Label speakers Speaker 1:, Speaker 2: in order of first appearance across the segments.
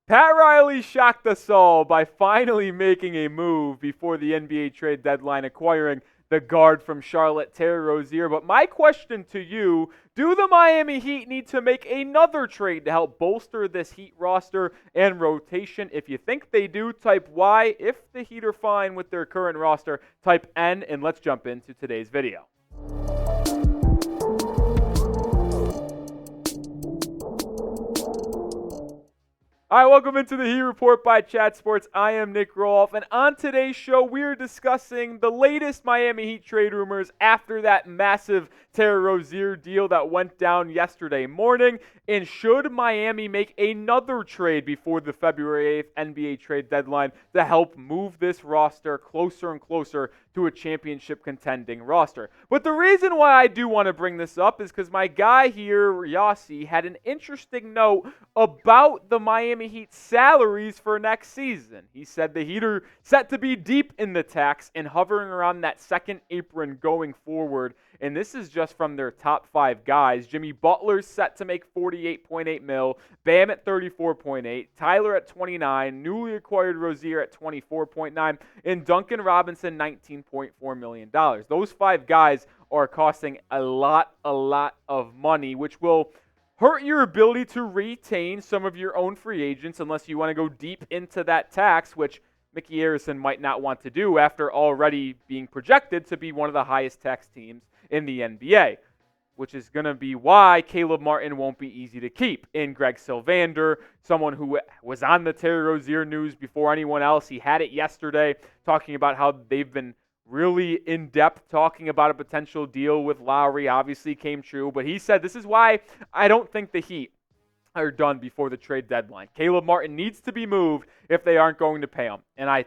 Speaker 1: Pat Riley shocked us all by finally making a move before the NBA trade deadline, acquiring the guard from Charlotte, Terry Rozier. But my question to you, do the Miami Heat need to make another trade to help bolster this Heat roster and rotation? If you think they do, type Y. If the Heat are fine with their current roster, type N, and let's jump into today's video. All right, welcome into the Heat Report by Chat Sports. I am Nic Rohloff, and on today's show, we are discussing the latest Miami Heat trade rumors after that massive Terry Rozier deal that went down yesterday morning. And should Miami make another trade before the February 8th NBA trade deadline to help move this roster closer and closer to a championship contending roster? But the reason why I do want to bring this up is because my guy here, Yossi, had an interesting note about the Miami Heat salaries for next season. He said the Heat are set to be deep in the tax and hovering around that second apron going forward. And this is just from their top 5 guys. Jimmy Butler's set to make $48.8 million, Bam at $34.8, Tyler at $29, newly acquired Rozier at $24.9, and Duncan Robinson $19.4 million. Those 5 guys are costing a lot of money, which will hurt your ability to retain some of your own free agents unless you want to go deep into that tax, which Mickey Arison might not want to do after already being projected to be one of the highest tax teams in the NBA, which is going to be why Caleb Martin won't be easy to keep. And Greg Sylvander, someone who was on the Terry Rozier news before anyone else, he had it yesterday talking about how they've been really in-depth talking about a potential deal with Lowry. Obviously came true, but he said this is why I don't think the Heat are done before the trade deadline. Caleb Martin needs to be moved if they aren't going to pay him. And I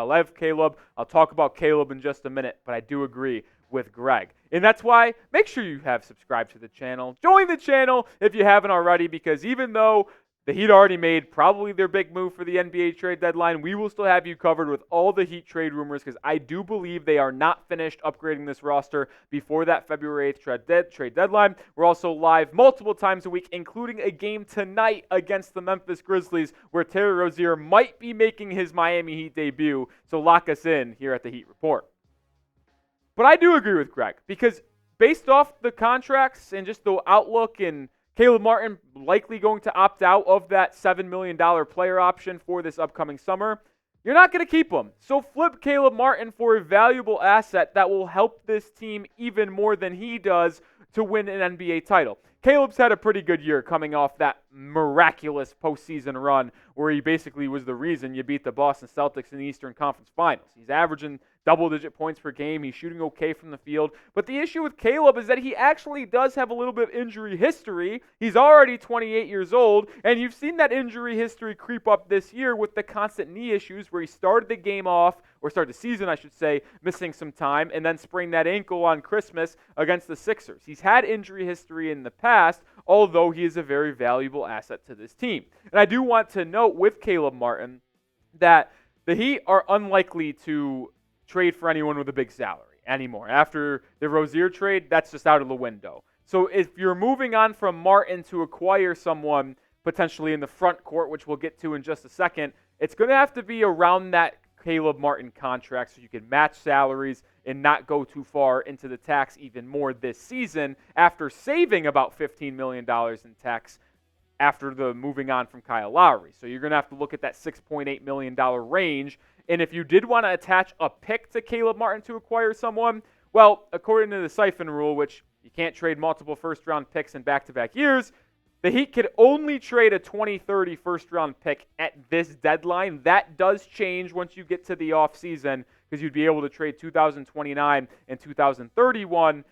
Speaker 1: love Caleb. I'll talk about Caleb in just a minute, but I do agree with Greg. And that's why make sure you have subscribed to the channel. Join the channel if you haven't already, because even though the Heat already made probably their big move for the NBA trade deadline, we will still have you covered with all the Heat trade rumors, because I do believe they are not finished upgrading this roster before that February 8th trade deadline. We're also live multiple times a week, including a game tonight against the Memphis Grizzlies, where Terry Rozier might be making his Miami Heat debut. So lock us in here at the Heat Report. But I do agree with Greg, because based off the contracts and just the outlook, and Caleb Martin likely going to opt out of that $7 million player option for this upcoming summer, you're not going to keep him. So flip Caleb Martin for a valuable asset that will help this team even more than he does to win an NBA title. Caleb's had a pretty good year coming off that miraculous postseason run where he basically was the reason you beat the Boston Celtics in the Eastern Conference Finals. He's averaging double-digit points per game. He's shooting okay from the field. But the issue with Caleb is that he actually does have a little bit of injury history. He's already 28 years old, and you've seen that injury history creep up this year with the constant knee issues where he started the game off, or started the season, I should say, missing some time, and then sprained that ankle on Christmas against the Sixers. He's had injury history in the past, although he is a very valuable asset to this team. And I do want to note with Caleb Martin that the Heat are unlikely to trade for anyone with a big salary anymore. After the Rozier trade, that's just out of the window. So if you're moving on from Martin to acquire someone potentially in the front court, which we'll get to in just a second, it's going to have to be around that Caleb Martin contract so you can match salaries and not go too far into the tax even more this season after saving about $15 million in tax after the moving on from Kyle Lowry. So you're going to have to look at that $6.8 million range. And if you did want to attach a pick to Caleb Martin to acquire someone, well, according to the siphon rule, which you can't trade multiple first-round picks in back-to-back years, the Heat could only trade a 2030 first-round pick at this deadline. That does change once you get to the offseason, because you'd be able to trade 2029 and 2031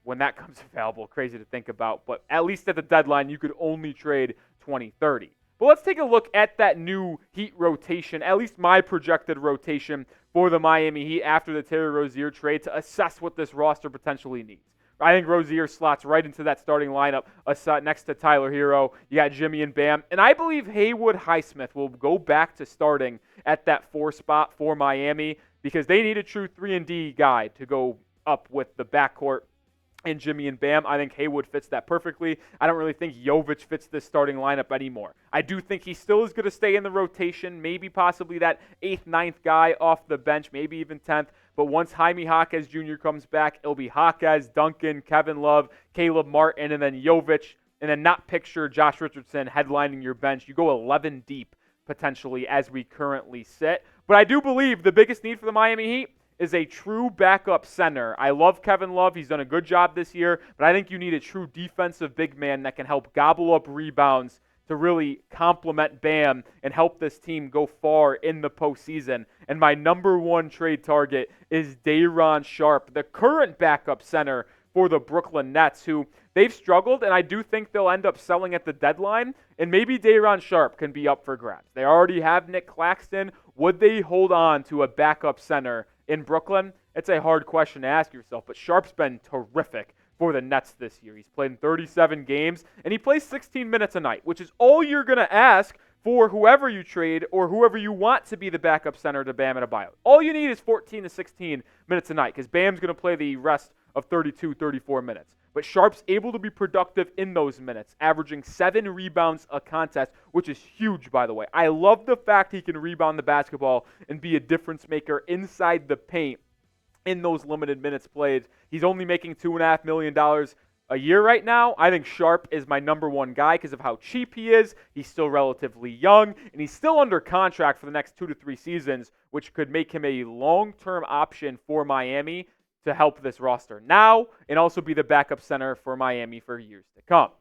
Speaker 1: when that comes available. Crazy to think about. But at least at the deadline, you could only trade 2030. But let's take a look at that new Heat rotation, at least my projected rotation for the Miami Heat after the Terry Rozier trade, to assess what this roster potentially needs. I think Rozier slots right into that starting lineup next to Tyler Hero. You got Jimmy and Bam. And I believe Haywood Highsmith will go back to starting at that 4 spot for Miami, because they need a true 3-and-D guy to go up with the backcourt and Jimmy and Bam. I think Haywood fits that perfectly. I don't really think Jovic fits this starting lineup anymore. I do think he still is going to stay in the rotation, maybe possibly that 8th, 9th guy off the bench, maybe even 10th. But once Jaime Jaquez Jr. comes back, it'll be Jaquez, Duncan, Kevin Love, Caleb Martin, and then Jovic, and then not picture Josh Richardson headlining your bench. You go 11 deep potentially as we currently sit. But I do believe the biggest need for the Miami Heat is a true backup center. I love Kevin Love. He's done a good job this year, but I think you need a true defensive big man that can help gobble up rebounds to really complement Bam and help this team go far in the postseason. And my number one trade target is Day'Ron Sharpe, the current backup center for the Brooklyn Nets, who they've struggled, and I do think they'll end up selling at the deadline, and maybe Day'Ron Sharpe can be up for grabs. They already have Nick Claxton. Would they hold on to a backup center in Brooklyn? It's a hard question to ask yourself, but Sharpe's been terrific for the Nets this year. He's played in 37 games, and he plays 16 minutes a night, which is all you're going to ask for whoever you trade or whoever you want to be the backup center to Bam Adebayo. All you need is 14 to 16 minutes a night because Bam's going to play the rest of 32, 34 minutes. But Sharpe's able to be productive in those minutes, averaging 7 rebounds a contest, which is huge, by the way. I love the fact he can rebound the basketball and be a difference maker inside the paint in those limited minutes played. He's only making $2.5 million a year right now. I think Sharpe is my number one guy because of how cheap he is. He's still relatively young, and he's still under contract for the next 2 to 3 seasons, which could make him a long-term option for Miami to help this roster now and also be the backup center for Miami for years to come.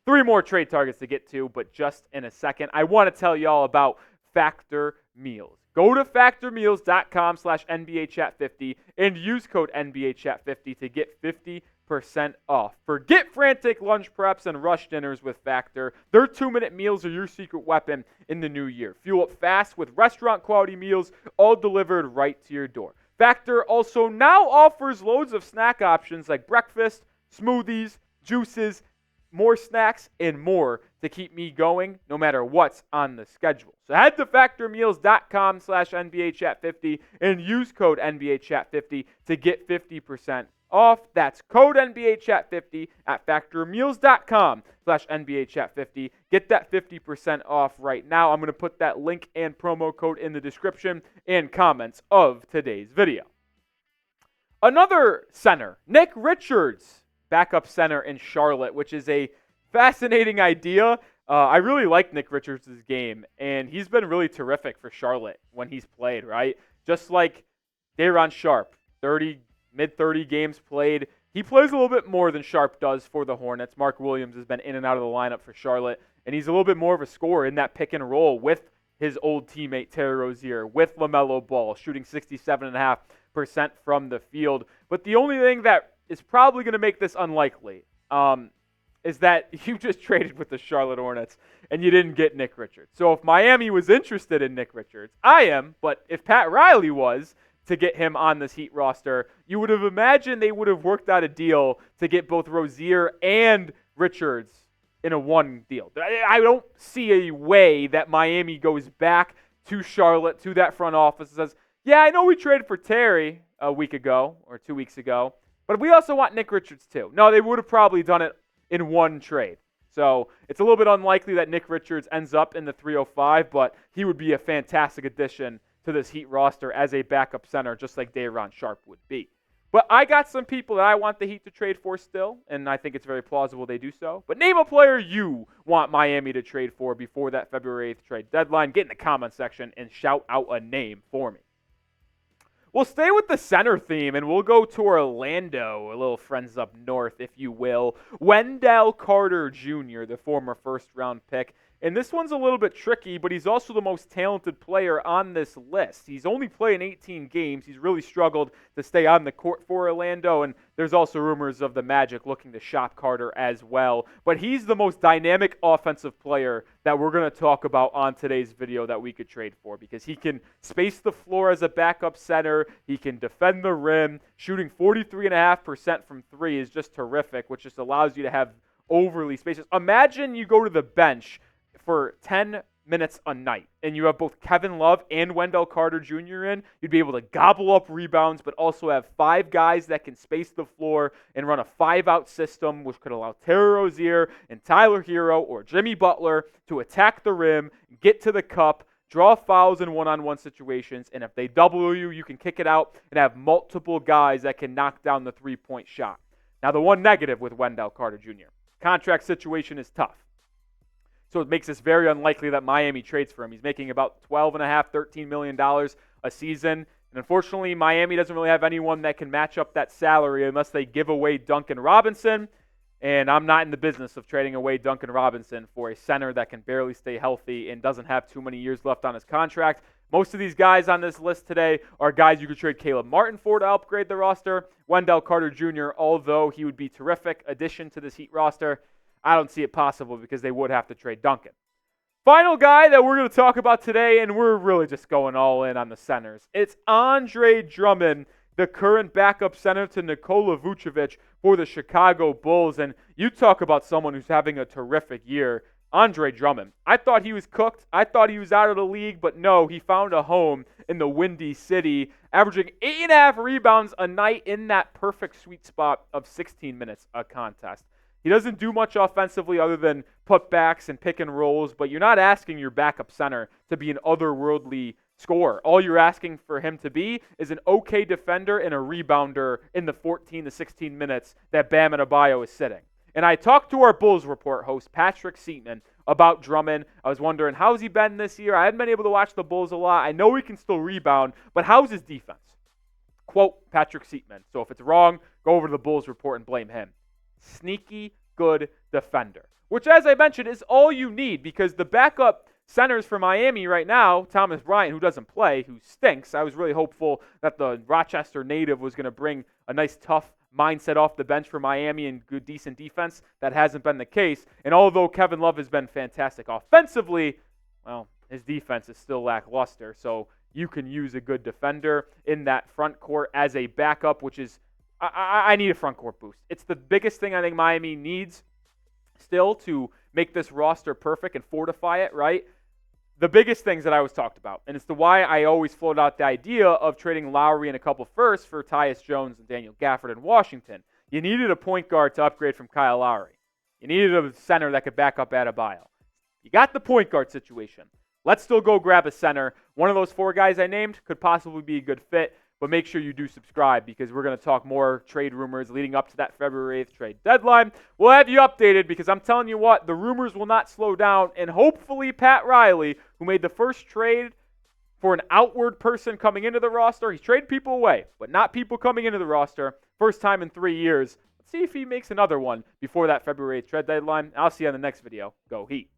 Speaker 1: 3 more trade targets to get to, but just in a second, I want to tell you all about Factor Meals. Go to factormeals.com/NBAchat50 and use code NBAchat50 to get 50% off. Forget frantic lunch preps and rush dinners with Factor. Their 2-minute meals are your secret weapon in the new year. Fuel up fast with restaurant-quality meals, all delivered right to your door. Factor also now offers loads of snack options like breakfast, smoothies, juices, more snacks, and more to keep me going no matter what's on the schedule. So head to factormeals.com/NBAchat50 and use code NBAchat50 to get 50% off. That's code NBAchat50 at factormeals.com/NBAchat50. Get that 50% off right now. I'm going to put that link and promo code in the description and comments of today's video. Another center, Nic Richards, backup center in Charlotte, which is a fascinating idea. I really like Nic Richards' game, and he's been really terrific for Charlotte when he's played, right? Just like Day'Ron Sharpe, mid-30 games played. He plays a little bit more than Sharpe does for the Hornets. Mark Williams has been in and out of the lineup for Charlotte, and he's a little bit more of a scorer in that pick and roll with his old teammate Terry Rozier, with LaMelo Ball, shooting 67.5% from the field. But the only thing that is probably going to make this unlikely is that you just traded with the Charlotte Hornets and you didn't get Nic Richards. So if Miami was interested in Nic Richards, I am, but if Pat Riley was to get him on this Heat roster, you would have imagined they would have worked out a deal to get both Rozier and Richards in a one deal. I don't see a way that Miami goes back to Charlotte, to that front office, and says, yeah, I know we traded for Terry a week ago or 2 weeks ago, but we also want Nic Richards too. No, they would have probably done it in one trade. So it's a little bit unlikely that Nic Richards ends up in the 305, but he would be a fantastic addition to this Heat roster as a backup center, just like Day'Ron Sharpe would be. But I got some people that I want the Heat to trade for still, and I think it's very plausible they do so. But name a player you want Miami to trade for before that February 8th trade deadline. Get in the comment section and shout out a name for me. We'll stay with the center theme, and we'll go to Orlando, a little friends up north, if you will. Wendell Carter Jr., the former first-round pick. And this one's a little bit tricky, but he's also the most talented player on this list. He's only playing 18 games. He's really struggled to stay on the court for Orlando, and there's also rumors of the Magic looking to shop Carter as well. But he's the most dynamic offensive player that we're going to talk about on today's video that we could trade for, because he can space the floor as a backup center. He can defend the rim. Shooting 43.5% from three is just terrific, which just allows you to have overly spaces. Imagine you go to the bench for 10 minutes a night, and you have both Kevin Love and Wendell Carter Jr. in, you'd be able to gobble up rebounds, but also have 5 guys that can space the floor and run a 5-out system, which could allow Terry Rozier and Tyler Hero or Jimmy Butler to attack the rim, get to the cup, draw fouls in one-on-one situations, and if they double you, you can kick it out and have multiple guys that can knock down the three-point shot. Now, the one negative with Wendell Carter Jr., contract situation is tough. So it makes this very unlikely that Miami trades for him. He's making about $12.5, $13 million a season. And unfortunately, Miami doesn't really have anyone that can match up that salary unless they give away Duncan Robinson. And I'm not in the business of trading away Duncan Robinson for a center that can barely stay healthy and doesn't have too many years left on his contract. Most of these guys on this list today are guys you could trade Caleb Martin for to upgrade the roster. Wendell Carter Jr., although he would be a terrific addition to this Heat roster, I don't see it possible because they would have to trade Duncan. Final guy that we're going to talk about today, and we're really just going all in on the centers. It's Andre Drummond, the current backup center to Nikola Vucevic for the Chicago Bulls. And you talk about someone who's having a terrific year, Andre Drummond. I thought he was cooked. I thought he was out of the league, but no, he found a home in the Windy City, averaging 8.5 rebounds a night in that perfect sweet spot of 16 minutes a contest. He doesn't do much offensively other than putbacks and pick and rolls, but you're not asking your backup center to be an otherworldly scorer. All you're asking for him to be is an okay defender and a rebounder in the 14 to 16 minutes that Bam Adebayo is sitting. And I talked to our Bulls Report host, Patrick Seatman, about Drummond. I was wondering, how's he been this year? I haven't been able to watch the Bulls a lot. I know he can still rebound, but how's his defense? Quote Patrick Seatman. So if it's wrong, go over to the Bulls Report and blame him. Sneaky good defender, which, as I mentioned, is all you need because the backup centers for Miami right now, Thomas Bryant, who doesn't play, who stinks. I was really hopeful that the Rochester native was going to bring a nice, tough mindset off the bench for Miami and good, decent defense. That hasn't been the case. And although Kevin Love has been fantastic offensively, well, his defense is still lackluster. So you can use a good defender in that front court as a backup, which is I need a front court boost. It's the biggest thing I think Miami needs still to make this roster perfect and fortify it, right? The biggest things that I was talked about, and it's the why I always float out the idea of trading Lowry and a couple firsts for Tyus Jones and Daniel Gafford in Washington. You needed a point guard to upgrade from Kyle Lowry. You needed a center that could back up Adebayo. You got the point guard situation. Let's still go grab a center. One of those 4 guys I named could possibly be a good fit. But make sure you do subscribe because we're going to talk more trade rumors leading up to that February 8th trade deadline. We'll have you updated because I'm telling you what, the rumors will not slow down. And hopefully Pat Riley, who made the first trade for an outward person coming into the roster, he's traded people away, but not people coming into the roster. First time in 3 years. Let's see if he makes another one before that February 8th trade deadline. I'll see you on the next video. Go Heat.